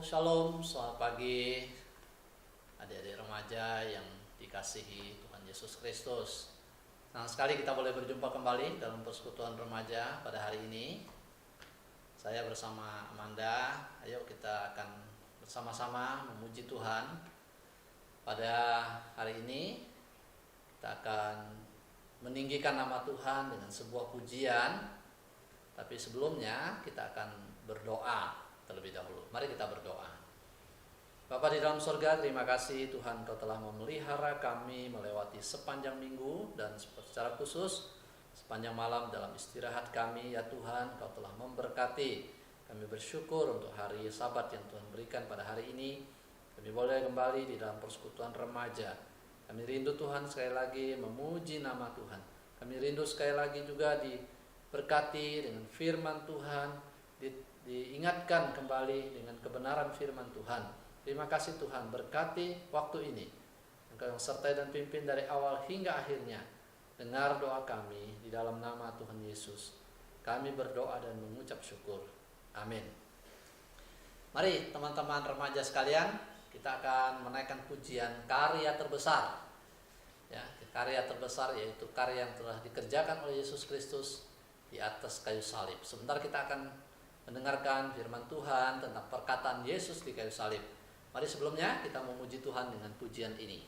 Shalom, selamat pagi adik-adik remaja yang dikasihi Tuhan Yesus Kristus. Senang sekali kita boleh berjumpa kembali dalam persekutuan remaja pada hari ini. Saya bersama Amanda, ayo kita akan bersama-sama memuji Tuhan. Pada hari ini kita akan meninggikan nama Tuhan dengan sebuah pujian. Tapi sebelumnya kita akan berdoa terlebih dahulu. Mari kita berdoa. Bapa di dalam surga, terima kasih Tuhan Kau telah memelihara kami melewati sepanjang minggu dan secara khusus sepanjang malam dalam istirahat kami. Ya Tuhan, Kau telah memberkati. Kami bersyukur untuk hari Sabat yang Tuhan berikan pada hari ini. Kami boleh kembali di dalam persekutuan remaja. Kami rindu Tuhan sekali lagi memuji nama Tuhan. Kami rindu sekali lagi juga diberkati dengan firman Tuhan, diingatkan kembali dengan kebenaran firman Tuhan. Terima kasih Tuhan, berkati waktu ini. Engkau yang sertai dan pimpin dari awal hingga akhirnya. Dengar doa kami di dalam nama Tuhan Yesus. Kami berdoa dan mengucap syukur. Amin. Mari teman-teman remaja sekalian, kita akan menaikkan pujian karya terbesar. Ya, karya terbesar yaitu karya yang telah dikerjakan oleh Yesus Kristus di atas kayu salib. Sebentar kita akan mendengarkan firman Tuhan tentang perkataan Yesus di kayu salib. Mari sebelumnya kita memuji Tuhan dengan pujian ini.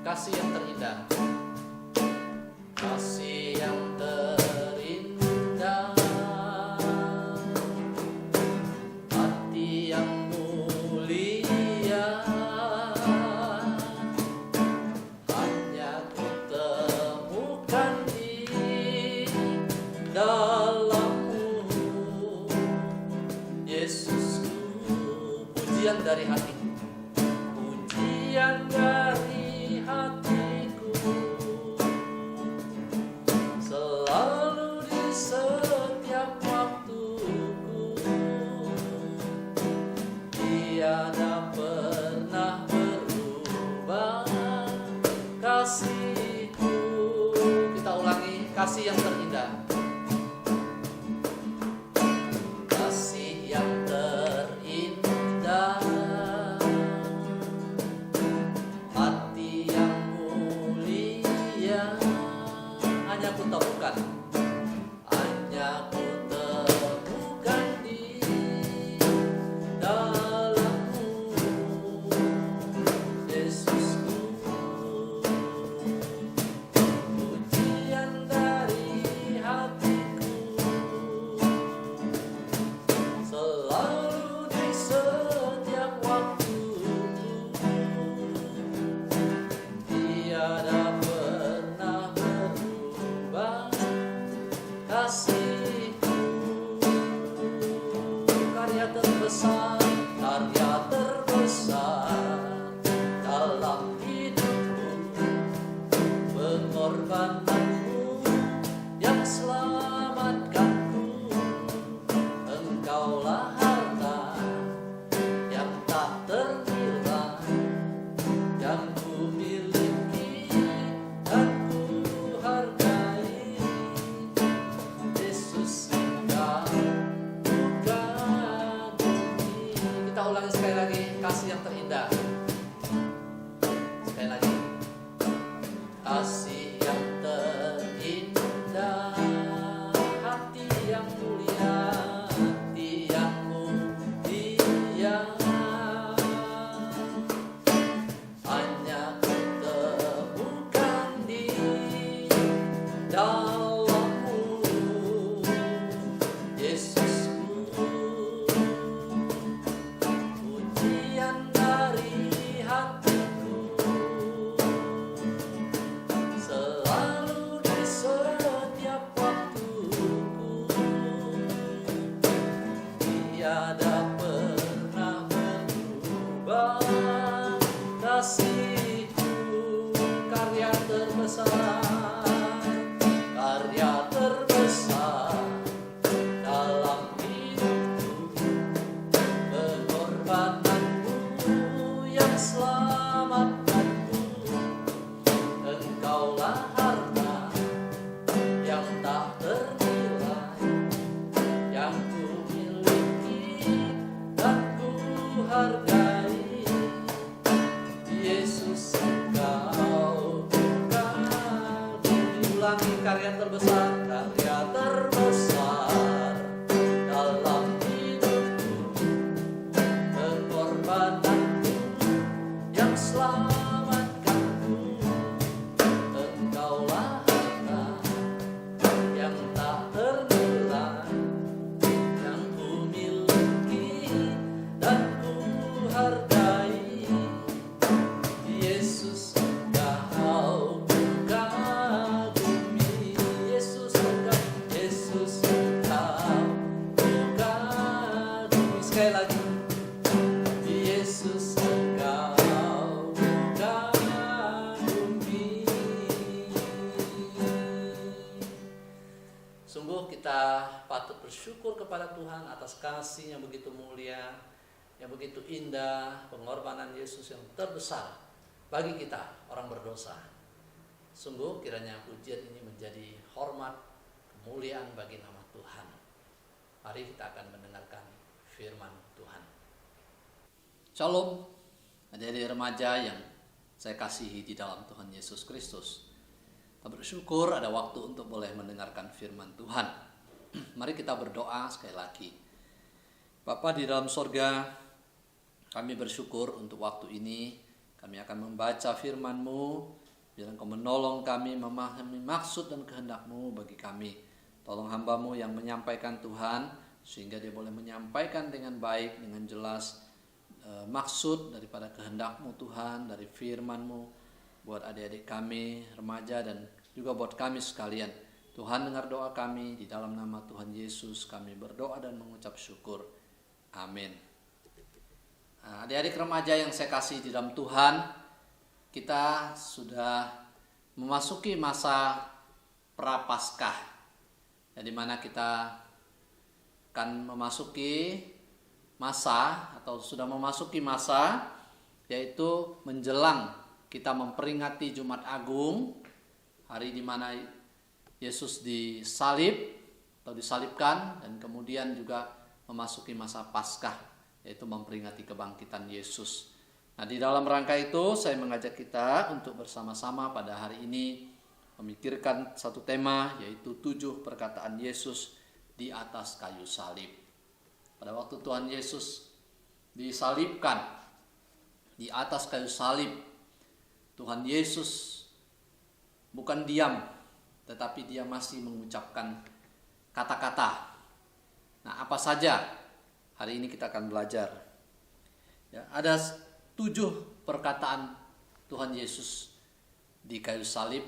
Kasih yang terindah. Kasih yang terindah, hati yang mulia, hanya ku temukan di dalam-Mu, Yesusku. Pujian dari hati, pujian dari hatiku. Tiada pernah berubah kasih-Ku. Kita ulangi, kasih yang terindah. Kasih yang terindah, hati yang mulia, hanya Ku temukan. Hanya Ku temukan di dalam-Mu, Yesusku. Pujian dari hatiku, selalu di setiap waktu. Tiada pernah berubah kasih-Ku. Karya terbesar dalam hidupku, pengorbananmu yang selamatkanku. Engkaulah harta yang tak ternilai, yang ku miliki dan ku hargai. Yesus, Sungguh kita patut bersyukur kepada Tuhan atas kasih yang begitu mulia, yang begitu indah, pengorbanan Yesus yang terbesar bagi kita orang berdosa. Sungguh kiranya pujian ini menjadi hormat, kemuliaan bagi nama Tuhan. Mari kita akan mendengarkan firman Tuhan. Shalom, adik-adik remaja yang saya kasihi di dalam Tuhan Yesus Kristus. Kita bersyukur ada waktu untuk boleh mendengarkan firman Tuhan. Mari kita berdoa sekali lagi. Bapa di dalam sorga, kami bersyukur untuk waktu ini. Kami akan membaca firman-Mu. Biar Engkau menolong kami memahami maksud dan kehendak-Mu bagi kami. Tolong hamba-Mu yang menyampaikan Tuhan, sehingga dia boleh menyampaikan dengan baik, dengan jelas maksud daripada kehendak-Mu Tuhan, dari firman-Mu. Buat adik-adik kami, remaja, dan juga buat kami sekalian. Tuhan dengar doa kami, di dalam nama Tuhan Yesus kami berdoa dan mengucap syukur. Amin. Adik-adik remaja yang saya kasih di dalam Tuhan, kita sudah memasuki masa Prapaskah, di mana kita akan memasuki masa atau sudah memasuki masa yaitu menjelang kita memperingati Jumat Agung, hari di mana Yesus disalib atau disalibkan, dan kemudian juga memasuki masa Paskah, yaitu memperingati kebangkitan Yesus. Nah, di dalam rangka itu saya mengajak kita untuk bersama-sama pada hari ini memikirkan satu tema, yaitu 7 perkataan Yesus di atas kayu salib. Pada waktu Tuhan Yesus disalibkan di atas kayu salib, Tuhan Yesus bukan diam, tetapi dia masih mengucapkan kata-kata. Nah, apa saja? Hari ini kita akan belajar. Ya, ada 7 perkataan Tuhan Yesus di kayu salib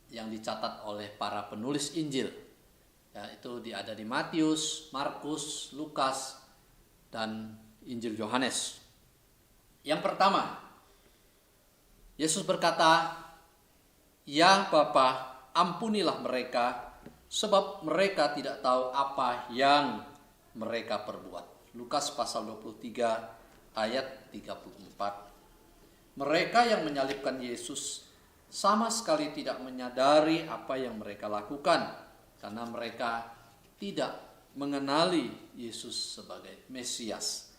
yang dicatat oleh para penulis Injil. Ya, itu ada di Matius, Markus, Lukas, dan Injil Yohanes. Yang pertama, Yesus berkata, "Ya Bapa, ampunilah mereka, sebab mereka tidak tahu apa yang mereka perbuat." Lukas pasal 23 ayat 34. Mereka yang menyalibkan Yesus sama sekali tidak menyadari apa yang mereka lakukan, karena mereka tidak mengenali Yesus sebagai Mesias.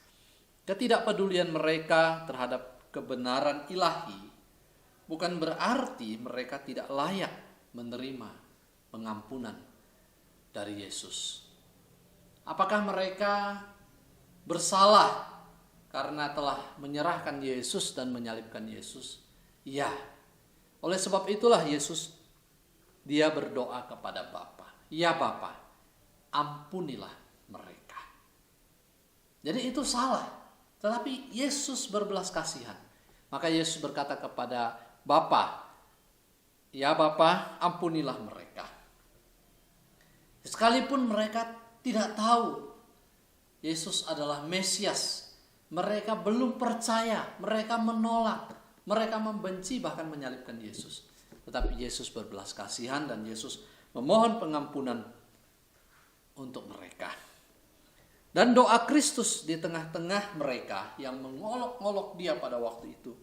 Ketidakpedulian mereka terhadap kebenaran ilahi bukan berarti mereka tidak layak menerima pengampunan dari Yesus. Apakah mereka bersalah karena telah menyerahkan Yesus dan menyalibkan Yesus? Ya. Oleh sebab itulah dia berdoa kepada Bapa. "Ya Bapa, ampunilah mereka." Jadi itu salah. Tetapi Yesus berbelas kasihan. Maka Yesus berkata kepada Bapa, "Ya Bapa, ampunilah mereka." Sekalipun mereka tidak tahu Yesus adalah Mesias, mereka belum percaya, mereka menolak, mereka membenci, bahkan menyalibkan Yesus. Tetapi Yesus berbelas kasihan dan Yesus memohon pengampunan untuk mereka. Dan doa Kristus di tengah-tengah mereka yang mengolok-olok dia pada waktu itu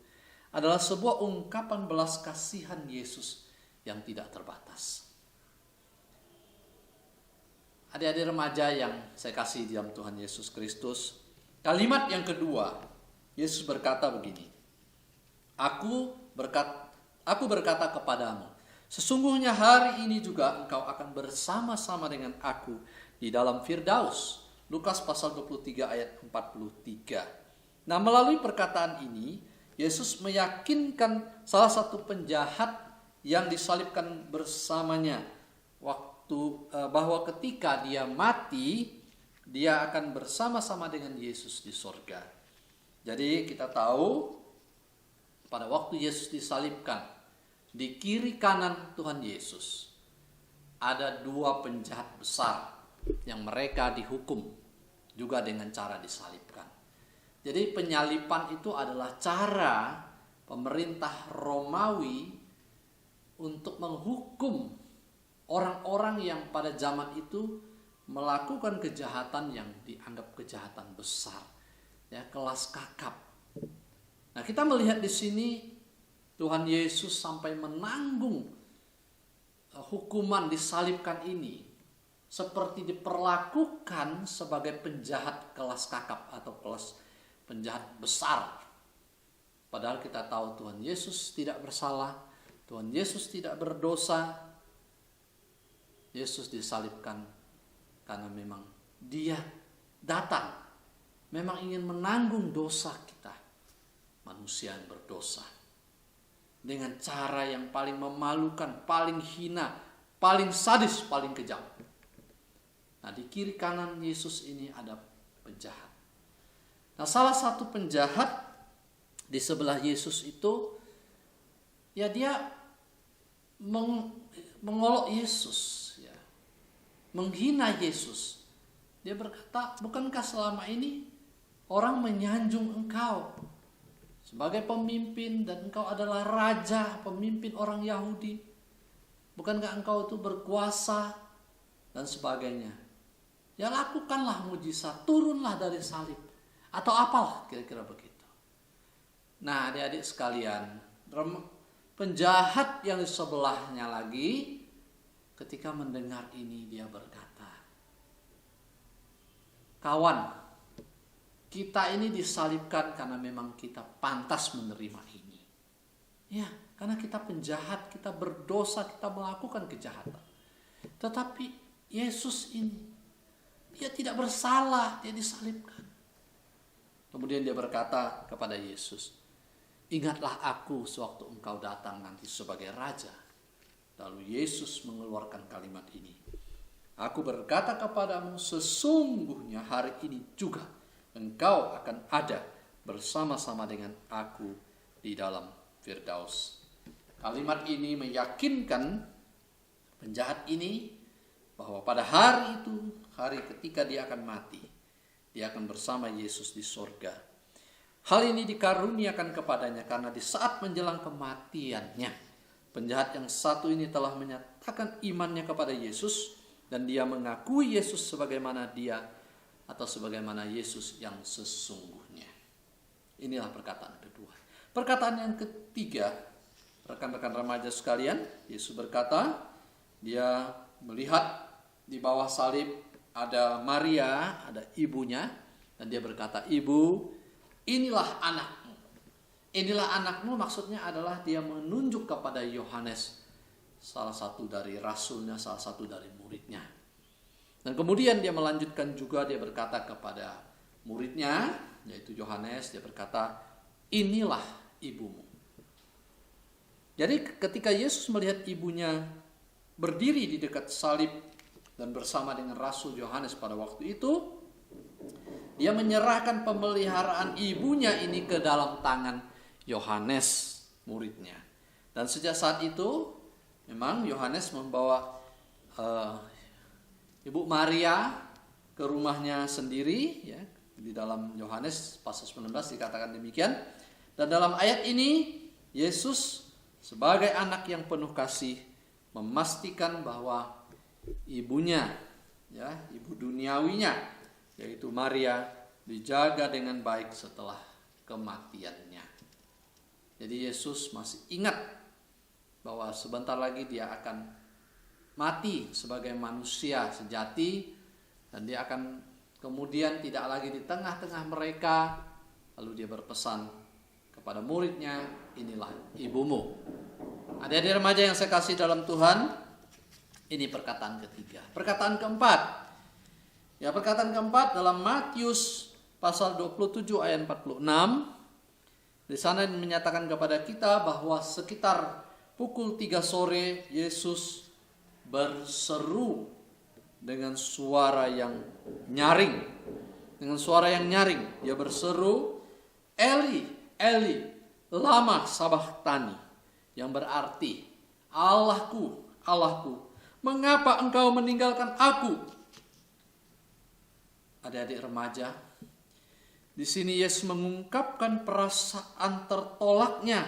adalah sebuah ungkapan belas kasihan Yesus yang tidak terbatas. Adik-adik remaja yang saya kasih di dalam Tuhan Yesus Kristus, kalimat yang kedua, Yesus berkata begini, Aku berkata kepadamu, sesungguhnya hari ini juga engkau akan bersama-sama dengan aku di dalam Firdaus. Lukas pasal 23 ayat 43. Nah, melalui perkataan ini Yesus meyakinkan salah satu penjahat yang disalibkan bersamanya bahwa ketika dia mati, dia akan bersama-sama dengan Yesus di sorga. Jadi kita tahu pada waktu Yesus disalibkan, di kiri kanan Tuhan Yesus ada 2 penjahat besar yang mereka dihukum juga dengan cara disalibkan. Jadi penyalipan itu adalah cara pemerintah Romawi untuk menghukum orang-orang yang pada zaman itu melakukan kejahatan yang dianggap kejahatan besar, ya, kelas kakap. Nah, kita melihat di sini Tuhan Yesus sampai menanggung hukuman disalibkan ini seperti diperlakukan sebagai penjahat kelas kakap atau kelas penjahat besar. Padahal kita tahu Tuhan Yesus tidak bersalah, Tuhan Yesus tidak berdosa. Yesus disalibkan karena memang Dia datang memang ingin menanggung dosa kita, manusia yang berdosa, dengan cara yang paling memalukan, paling hina, paling sadis, paling kejam. Nah, di kiri kanan Yesus ini ada penjahat. Nah, salah satu penjahat di sebelah Yesus itu, ya, dia mengolok Yesus, ya, menghina Yesus. Dia berkata, bukankah selama ini orang menyanjung engkau sebagai pemimpin dan engkau adalah raja, pemimpin orang Yahudi? Bukankah engkau itu berkuasa dan sebagainya? Ya, lakukanlah mujizat, turunlah dari salib, atau apalah kira-kira begitu. Nah, adik-adik sekalian, penjahat yang di sebelahnya lagi ketika mendengar ini dia berkata, kawan, kita ini disalibkan karena memang kita pantas menerima ini. Ya, karena kita penjahat, kita berdosa, kita melakukan kejahatan. Tetapi Yesus ini, Dia tidak bersalah, Dia disalibkan. Kemudian dia berkata kepada Yesus, ingatlah aku sewaktu engkau datang nanti sebagai raja. Lalu Yesus mengeluarkan kalimat ini, aku berkata kepadamu, sesungguhnya hari ini juga engkau akan ada bersama-sama dengan aku di dalam Firdaus. Kalimat ini meyakinkan penjahat ini bahwa pada hari itu, hari ketika dia akan mati, dia akan bersama Yesus di sorga. Hal ini dikaruniakan kepadanya karena di saat menjelang kematiannya, penjahat yang satu ini telah menyatakan imannya kepada Yesus dan dia mengakui Yesus sebagaimana dia atau sebagaimana Yesus yang sesungguhnya. Inilah perkataan kedua. Perkataan yang ketiga, rekan-rekan remaja sekalian, Yesus berkata, dia melihat di bawah salib ada Maria, ada ibunya, dan dia berkata, ibu, inilah anakmu. Inilah anakmu maksudnya adalah dia menunjuk kepada Yohanes, salah satu dari rasulnya, salah satu dari muridnya. Dan kemudian dia melanjutkan juga, dia berkata kepada muridnya, yaitu Yohanes, dia berkata, inilah ibumu. Jadi ketika Yesus melihat ibunya berdiri di dekat salib dan bersama dengan Rasul Yohanes pada waktu itu, dia menyerahkan pemeliharaan ibunya ini ke dalam tangan Yohanes, muridnya. Dan sejak saat itu, memang Yohanes membawa Ibu Maria ke rumahnya sendiri, ya. Di dalam Yohanes pasal 19 dikatakan demikian. Dan dalam ayat ini, Yesus sebagai anak yang penuh kasih memastikan bahwa ibunya, ya, ibu duniawinya, yaitu Maria, dijaga dengan baik setelah kematiannya. Jadi Yesus masih ingat bahwa sebentar lagi dia akan mati sebagai manusia sejati, dan dia akan kemudian tidak lagi di tengah-tengah mereka. Lalu dia berpesan kepada muridnya, inilah ibumu. Adik-adik remaja yang saya kasih dalam Tuhan, ini perkataan ketiga. Perkataan keempat. Ya, perkataan keempat dalam Matius pasal 27 ayat 46. Di sana menyatakan kepada kita bahwa sekitar pukul 3 sore Yesus berseru dengan suara yang nyaring. Dengan suara yang nyaring, dia berseru, Eli, Eli, lama sabachthani, yang berarti, Allahku, Allahku, mengapa engkau meninggalkan aku? Adik-adik remaja, di sini Yesus mengungkapkan perasaan tertolaknya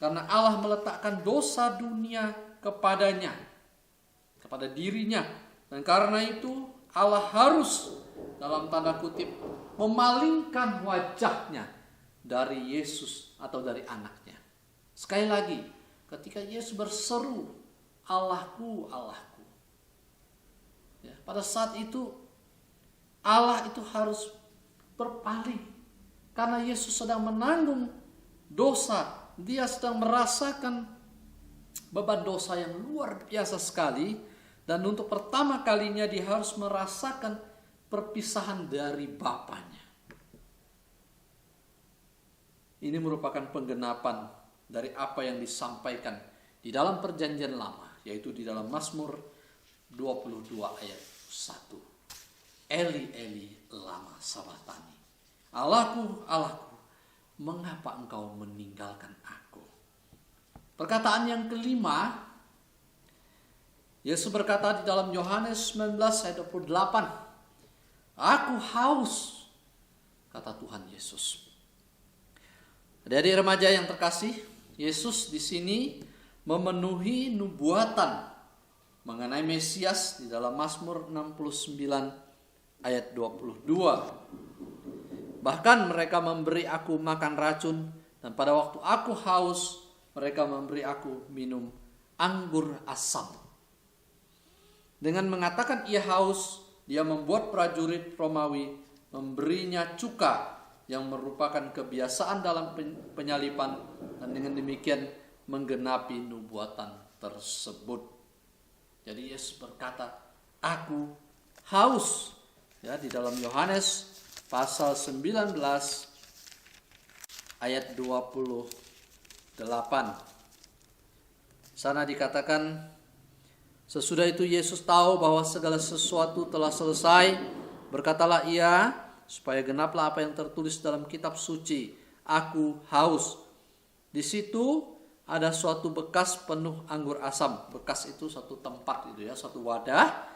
karena Allah meletakkan dosa dunia kepadanya, kepada dirinya. Dan karena itu Allah harus dalam tanda kutip memalingkan wajahnya dari Yesus atau dari anaknya. Sekali lagi, ketika Yesus berseru, Allahku, Allahku. Ya, pada saat itu Allah itu harus berpaling. Karena Yesus sedang menanggung dosa. Dia sedang merasakan beban dosa yang luar biasa sekali. Dan untuk pertama kalinya dia harus merasakan perpisahan dari Bapanya. Ini merupakan penggenapan dari apa yang disampaikan di dalam perjanjian lama. Yaitu di dalam Mazmur 22 ayat 1. Eli, Eli, lama sabachthani. Allahku, Allahku, mengapa engkau meninggalkan aku? Perkataan yang kelima, Yesus berkata di dalam Yohanes 19 ayat 28. Aku haus, kata Tuhan Yesus. Adik-adik remaja yang terkasih, Yesus di sini memenuhi nubuatan mengenai Mesias di dalam Mazmur 69 ayat 22. Bahkan mereka memberi aku makan racun, dan pada waktu aku haus, mereka memberi aku minum anggur asam. Dengan mengatakan ia haus, dia membuat prajurit Romawi memberinya cuka yang merupakan kebiasaan dalam penyaliban, dan dengan demikian menggenapi nubuatan tersebut. Jadi Yesus berkata, aku haus. Ya, di dalam Yohanes pasal 19 ayat 28. Sana dikatakan, sesudah itu Yesus tahu bahwa segala sesuatu telah selesai. Berkatalah ia, supaya genaplah apa yang tertulis dalam kitab suci. Aku haus. Di situ ada suatu bekas penuh anggur asam. Bekas itu satu tempat itu ya, satu wadah.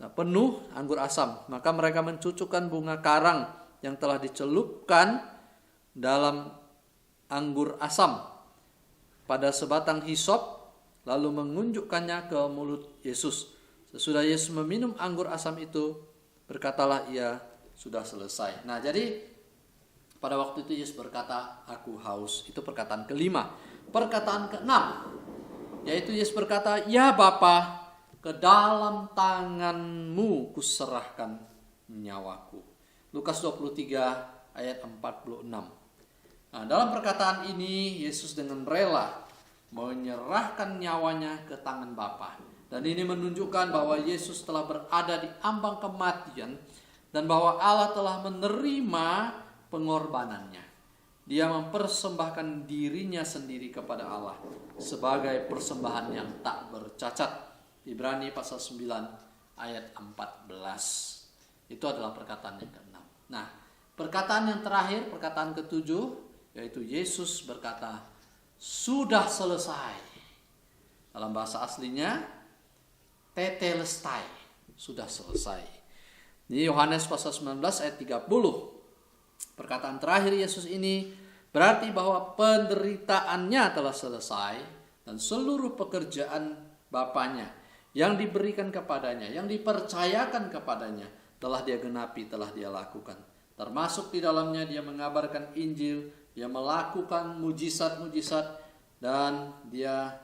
Nah, penuh anggur asam. Maka mereka mencucukkan bunga karang yang telah dicelupkan dalam anggur asam pada sebatang hisop, lalu mengunjukkannya ke mulut Yesus. Sesudah Yesus meminum anggur asam itu, berkatalah ia, sudah selesai. Nah, jadi pada waktu itu Yesus berkata, aku haus. Itu perkataan kelima. Perkataan keenam, yaitu Yesus berkata, ya Bapa, ke dalam tanganmu kuserahkan nyawaku. Lukas 23 ayat 46. Nah, dalam perkataan ini Yesus dengan rela menyerahkan nyawanya ke tangan Bapa. Dan ini menunjukkan bahwa Yesus telah berada di ambang kematian dan bahwa Allah telah menerima pengorbanannya. Dia mempersembahkan dirinya sendiri kepada Allah sebagai persembahan yang tak bercacat. Ibrani pasal 9 ayat 14. Itu adalah perkataan yang ke-6. Nah, perkataan yang terakhir, perkataan ke-7, yaitu Yesus berkata, sudah selesai. Dalam bahasa aslinya, tetelestai, sudah selesai. Di Yohanes pasal 19 ayat 30. Perkataan terakhir Yesus ini berarti bahwa penderitaannya telah selesai dan seluruh pekerjaan Bapanya yang diberikan kepadanya, yang dipercayakan kepadanya, telah dia genapi, telah dia lakukan. Termasuk di dalamnya dia mengabarkan Injil, dia melakukan mujizat-mujizat, dan dia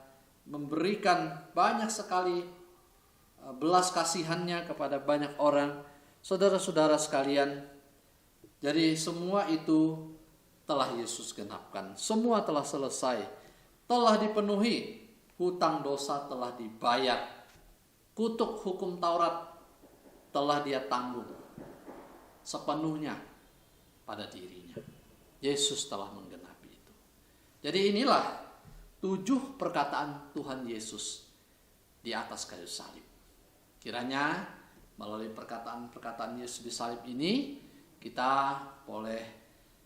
memberikan banyak sekali belas kasihannya kepada banyak orang. Saudara-saudara sekalian, jadi semua itu telah Yesus genapkan. Semua telah selesai, telah dipenuhi, hutang dosa telah dibayar. Kutuk hukum Taurat telah dia tanggung sepenuhnya pada dirinya. Yesus telah menggenapi itu. Jadi inilah 7 perkataan Tuhan Yesus di atas kayu salib. Kiranya melalui perkataan-perkataan Yesus di salib ini, kita boleh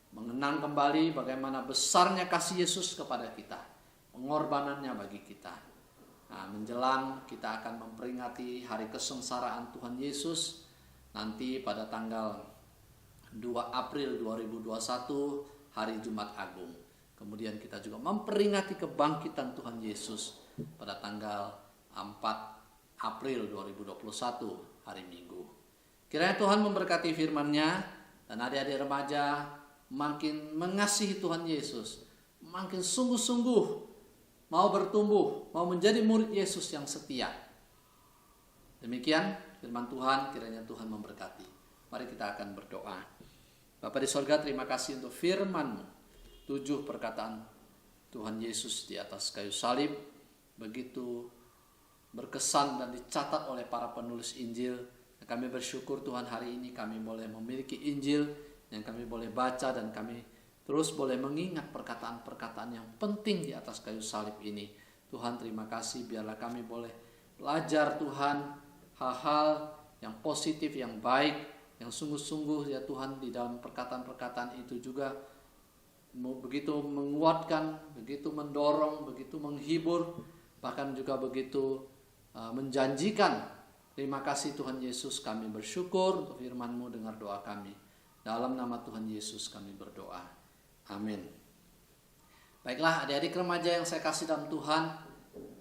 mengenang kembali bagaimana besarnya kasih Yesus kepada kita, pengorbanannya bagi kita. Nah, menjelang kita akan memperingati hari kesengsaraan Tuhan Yesus nanti pada tanggal 2 April 2021, hari Jumat Agung. Kemudian kita juga memperingati kebangkitan Tuhan Yesus pada tanggal 4 April 2021 hari Minggu. Kiranya Tuhan memberkati firman-Nya dan adik-adik remaja makin mengasihi Tuhan Yesus, makin sungguh-sungguh mau bertumbuh, mau menjadi murid Yesus yang setia. Demikian firman Tuhan, kiranya Tuhan memberkati. Mari kita akan berdoa. Bapa di sorga, terima kasih untuk firman-Mu. 7 perkataan Tuhan Yesus di atas kayu salib begitu berkesan dan dicatat oleh para penulis Injil. Kami bersyukur Tuhan, hari ini kami boleh memiliki Injil yang kami boleh baca dan kami terus boleh mengingat perkataan-perkataan yang penting di atas kayu salib ini. Tuhan, terima kasih, biarlah kami boleh belajar Tuhan hal-hal yang positif, yang baik, yang sungguh-sungguh ya Tuhan, di dalam perkataan-perkataan itu juga begitu menguatkan, begitu mendorong, begitu menghibur, bahkan juga begitu menjanjikan. Terima kasih Tuhan Yesus, kami bersyukur untuk firman-Mu, dengar doa kami. Dalam nama Tuhan Yesus kami berdoa. Amin. Baiklah adik-adik remaja yang saya kasih dalam Tuhan,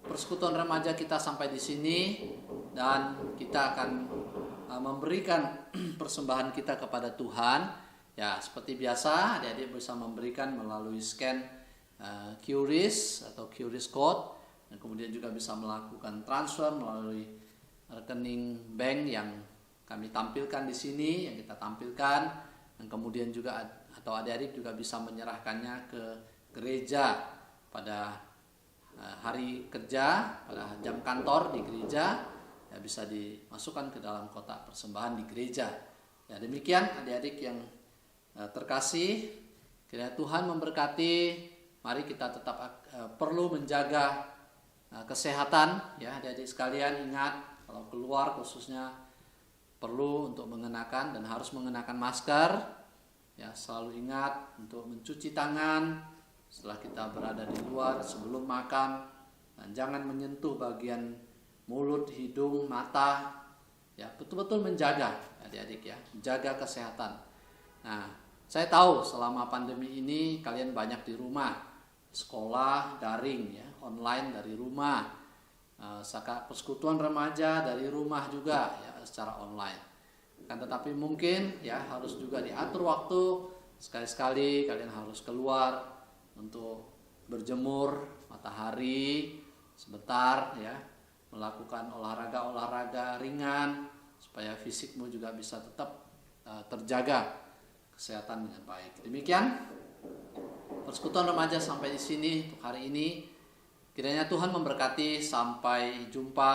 persekutuan remaja kita sampai di sini dan kita akan memberikan persembahan kita kepada Tuhan. Ya, seperti biasa adik-adik bisa memberikan melalui scan QRIS atau QRIS code, dan kemudian juga bisa melakukan transfer melalui rekening bank yang kami tampilkan di sini, yang kita tampilkan, dan kemudian juga atau adik-adik juga bisa menyerahkannya ke gereja pada hari kerja, pada jam kantor di gereja, ya bisa dimasukkan ke dalam kotak persembahan di gereja. Ya, demikian adik-adik yang terkasih, kiranya Tuhan memberkati. Mari kita tetap perlu menjaga kesehatan, ya adik-adik sekalian. Ingat, kalau keluar khususnya perlu untuk mengenakan dan harus mengenakan masker. Ya, selalu ingat untuk mencuci tangan setelah kita berada di luar, sebelum makan, dan jangan menyentuh bagian mulut, hidung, mata. Ya, betul-betul menjaga adik-adik ya, menjaga kesehatan. Nah, saya tahu selama pandemi ini kalian banyak di rumah, sekolah daring ya, online dari rumah. Persekutuan remaja dari rumah juga ya, secara online. Kan tetapi mungkin ya harus juga diatur waktu, sekali-sekali kalian harus keluar untuk berjemur matahari sebentar ya, melakukan olahraga ringan supaya fisikmu juga bisa tetap terjaga kesehatan dengan baik. Demikian persekutuan remaja sampai di sini untuk hari ini. Kiranya Tuhan memberkati, sampai jumpa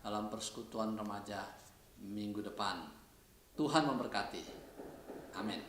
dalam persekutuan remaja minggu depan. Tuhan memberkati. Amin.